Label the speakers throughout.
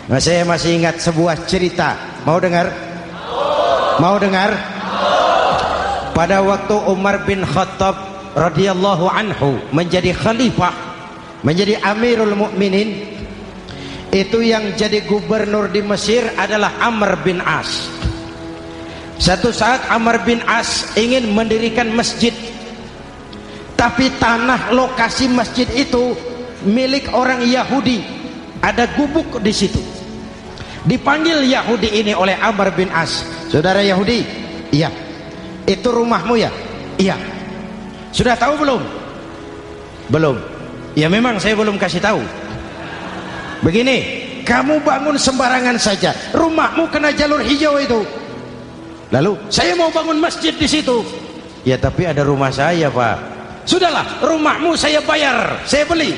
Speaker 1: Nah, saya masih ingat sebuah cerita. Mau dengar? Mau dengar? Pada waktu Umar bin Khattab radhiyallahu anhu menjadi khalifah, menjadi Amirul Mukminin, itu yang jadi gubernur di Mesir adalah Amr bin As. Satu saat Amr bin As ingin mendirikan masjid, tapi tanah lokasi masjid itu milik orang Yahudi, ada gubuk di situ. Dipanggil Yahudi ini oleh Amr bin As. Saudara Yahudi, iya. Itu rumahmu ya? Iya. Sudah tahu belum? Belum. Ya memang saya belum kasih tahu. Begini, kamu bangun sembarangan saja, rumahmu kena jalur hijau itu. Lalu saya mau bangun masjid di situ. Ya tapi ada rumah saya, Pak. Sudahlah, rumahmu saya bayar, saya beli.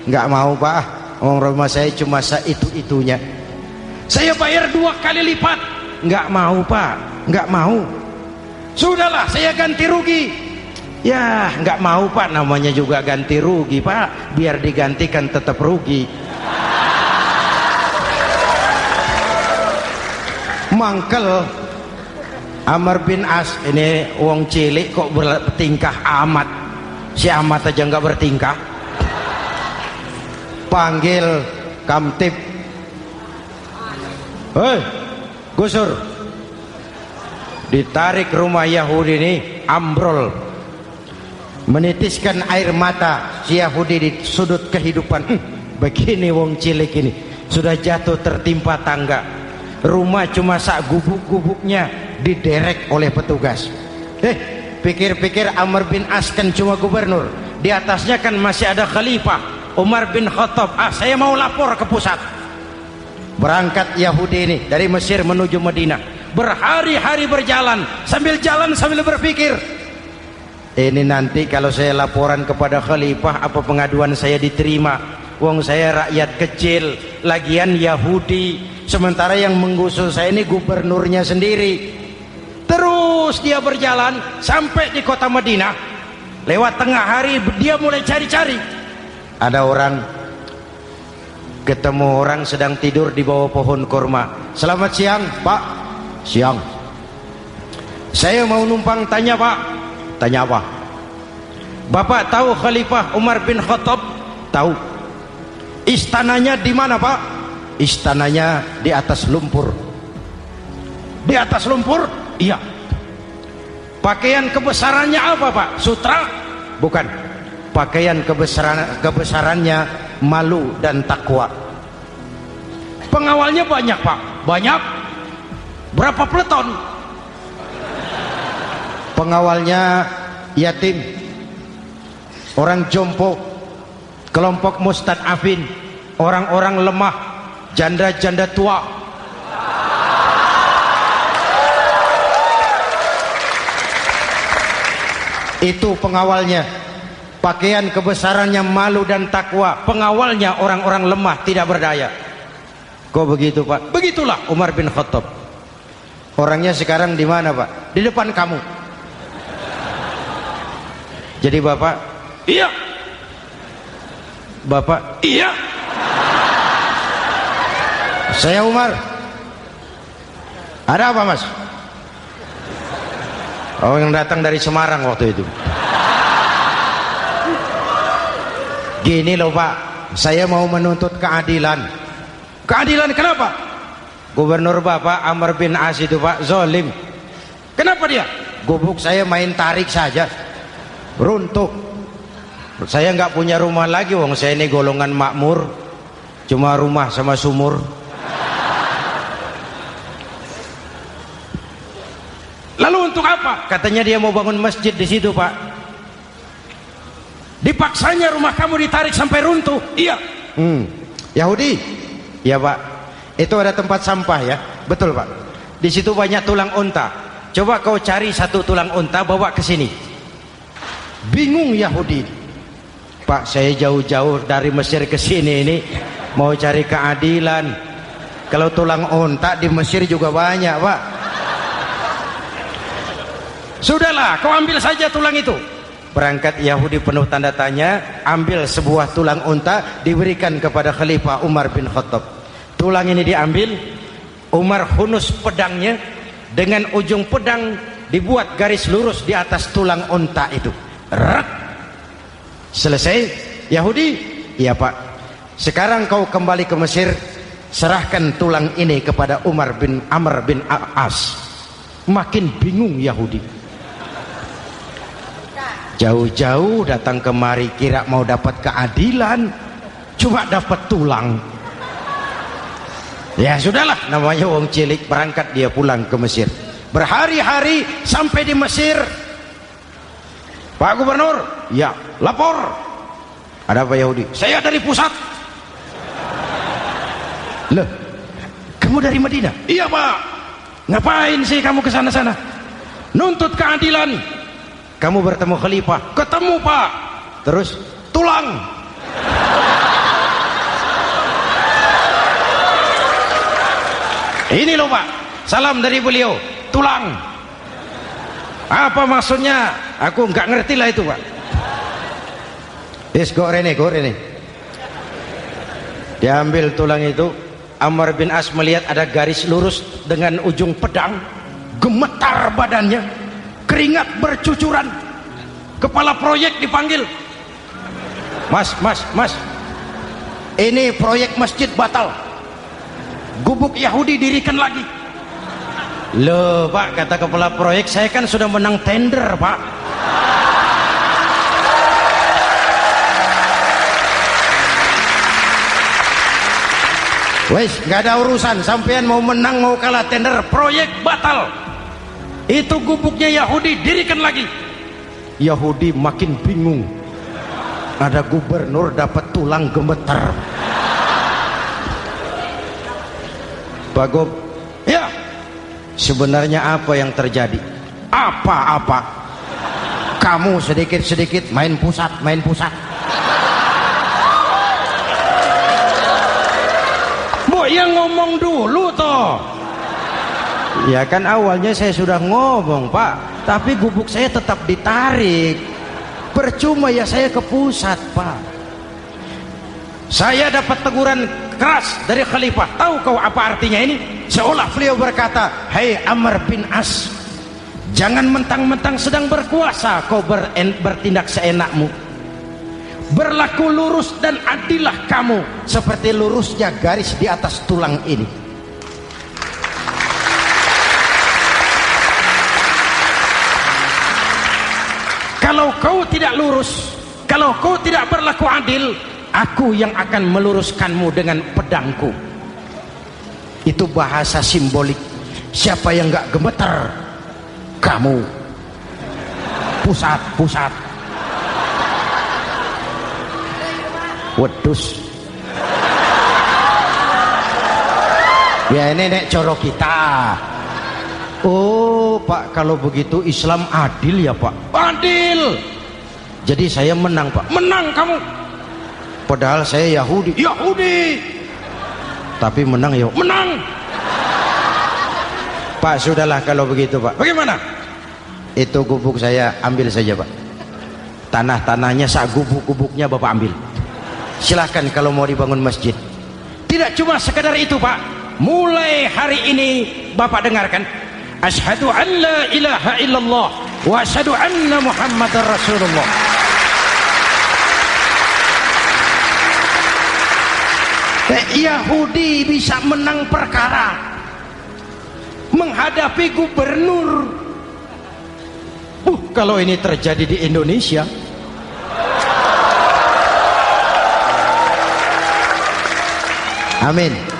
Speaker 1: Nggak mau, Pak. Rumah saya cuma itu-itunya. Saya bayar 2 kali lipat. Nggak mau, Pak. Nggak mau. Sudahlah, saya ganti rugi. Ya nggak mau, Pak. Namanya juga ganti rugi, Pak. Biar digantikan tetap rugi. Mangkel Amr bin As ini wong cilik kok bertingkah amat. Si amat aja nggak bertingkah. Panggil kamtib. Hei, gusur. Ditarik rumah Yahudi ini, ambrol, menitiskan air mata si Yahudi di sudut kehidupan. Begini wong cilik ini sudah jatuh tertimpa tangga, rumah cuma sak gubuk-gubuknya diderek oleh petugas. Pikir-pikir Amr bin As kan cuma gubernur, di atasnya kan masih ada khalifah Umar bin Khattab. Saya mau lapor ke pusat. Berangkat Yahudi ini dari Mesir menuju Madinah. Berhari-hari berjalan, sambil berpikir, ini nanti kalau saya laporan kepada khalifah, apa pengaduan saya diterima? Wong saya rakyat kecil, lagian Yahudi, sementara yang menggusur saya ini gubernurnya sendiri. Terus dia berjalan sampai di kota Madinah. Lewat tengah hari dia mulai cari-cari. Ada orang, ketemu orang sedang tidur di bawah pohon kurma. Selamat siang, Pak. Siang. Saya mau numpang tanya, Pak. Tanya apa? Bapak tahu Khalifah Umar bin Khattab? Tahu. Istananya di mana, Pak? Istananya di atas lumpur. Di atas lumpur? Iya. Pakaian kebesarannya apa, Pak? Sutra? Bukan. Pakaian kebesarannya malu dan takwa. Pengawalnya banyak, Pak. Banyak. Berapa peleton? Pengawalnya yatim, orang jompo, kelompok mustad'afin, orang-orang lemah, janda-janda tua. Itu pengawalnya. Pakaian kebesarannya malu dan takwa. Pengawalnya orang-orang lemah, tidak berdaya. Kok begitu, Pak? Begitulah Umar bin Khattab. Orangnya sekarang di mana, Pak? Di depan kamu. Jadi Bapak, iya. Bapak, iya. Saya Umar. Ada apa, Mas? Oh, yang datang dari Semarang waktu itu. Gini loh, Pak, saya mau menuntut keadilan. Keadilan kenapa? Gubernur Bapak Amr bin As itu, Pak, zolim. Kenapa dia? Gubuk saya main tarik saja, runtuh. Saya nggak punya rumah lagi, wong saya ini golongan makmur, cuma rumah sama sumur. Lalu untuk apa? Katanya dia mau bangun masjid di situ, Pak. Dipaksanya rumah kamu ditarik sampai runtuh. Iya. Yahudi? Ya, Pak. Itu ada tempat sampah ya. Betul, Pak. Di situ banyak tulang unta. Coba kau cari satu tulang unta bawa ke sini. Bingung Yahudi. Pak, saya jauh-jauh dari Mesir ke sini ini mau cari keadilan. Kalau tulang unta di Mesir juga banyak, Pak. Sudahlah, kau ambil saja tulang itu. Berangkat Yahudi penuh tanda tanya, ambil sebuah tulang unta, diberikan kepada Khalifah Umar bin Khattab. tulang ini diambil, Umar hunus pedangnya, dengan ujung pedang dibuat garis lurus di atas tulang unta itu. Rak. Selesai. Yahudi, iya Pak, sekarang kau kembali ke Mesir, serahkan tulang ini kepada Umar bin Amr bin As. Makin bingung Yahudi, jauh-jauh datang kemari kira mau dapat keadilan, cuma dapat tulang. Ya sudahlah, namanya wong cilik, berangkat dia pulang ke Mesir. Berhari-hari sampai di Mesir. Pak Gubernur, ya lapor. Ada apa Yahudi? Saya dari pusat. Loh, kamu dari Madinah? Iya Pak. Ngapain sih kamu ke sana-sana? Nuntut keadilan. Kamu bertemu khalifah? Ketemu Pak. Terus tulang. Ini loh Pak, salam dari beliau, tulang. Apa maksudnya? Aku nggak ngerti lah itu Pak. Yes, go rene. Diambil tulang itu, Amr bin As melihat ada garis lurus dengan ujung pedang, gemetar badannya, keringat bercucuran. Kepala proyek dipanggil. Mas, ini proyek masjid batal. Gubuk Yahudi dirikan lagi. Loh Pak, kata kepala proyek, saya kan sudah menang tender Pak. Wes, nggak ada urusan, sampean mau menang mau kalah tender, proyek batal. Itu gubuknya Yahudi dirikan lagi. Yahudi makin bingung. Ada gubernur dapat tulang gemeter. Pak Gob, ya sebenarnya apa yang terjadi? Apa-apa, kamu sedikit-sedikit main pusat. Bu, yang ngomong dulu toh. Ya kan awalnya saya sudah ngomong Pak, tapi gubuk saya tetap ditarik. Percuma ya saya ke pusat Pak. Saya dapat teguran keras dari khalifah. Tahu kau apa artinya ini? Seolah beliau berkata, "Hai Amr bin As, jangan mentang-mentang sedang berkuasa kau bertindak seenakmu. Berlaku lurus dan adillah kamu seperti lurusnya garis di atas tulang ini." Kalau kau tidak lurus, kalau kau tidak berlaku adil, aku yang akan meluruskanmu dengan pedangku. Itu bahasa simbolik. Siapa yang gak gemeter? Kamu. Pusat. Wedus. Ya ini nek coro kita. Oh Pak, kalau begitu Islam adil ya Pak? Adil. Jadi saya menang Pak? Menang kamu. Padahal saya Yahudi. Tapi menang ya? Menang. Pak sudahlah kalau begitu Pak. Bagaimana? Itu gubuk saya ambil saja Pak. Tanah-tanahnya sak gubuk-gubuknya Bapak ambil. Silahkan kalau mau dibangun masjid. Tidak cuma sekedar itu Pak. Mulai hari ini Bapak dengarkan. Asyhadu an la ilaha illallah wa asyhadu anna Muhammadar Rasulullah. Yahudi bisa menang perkara menghadapi gubernur. Kalau ini terjadi di Indonesia, amin.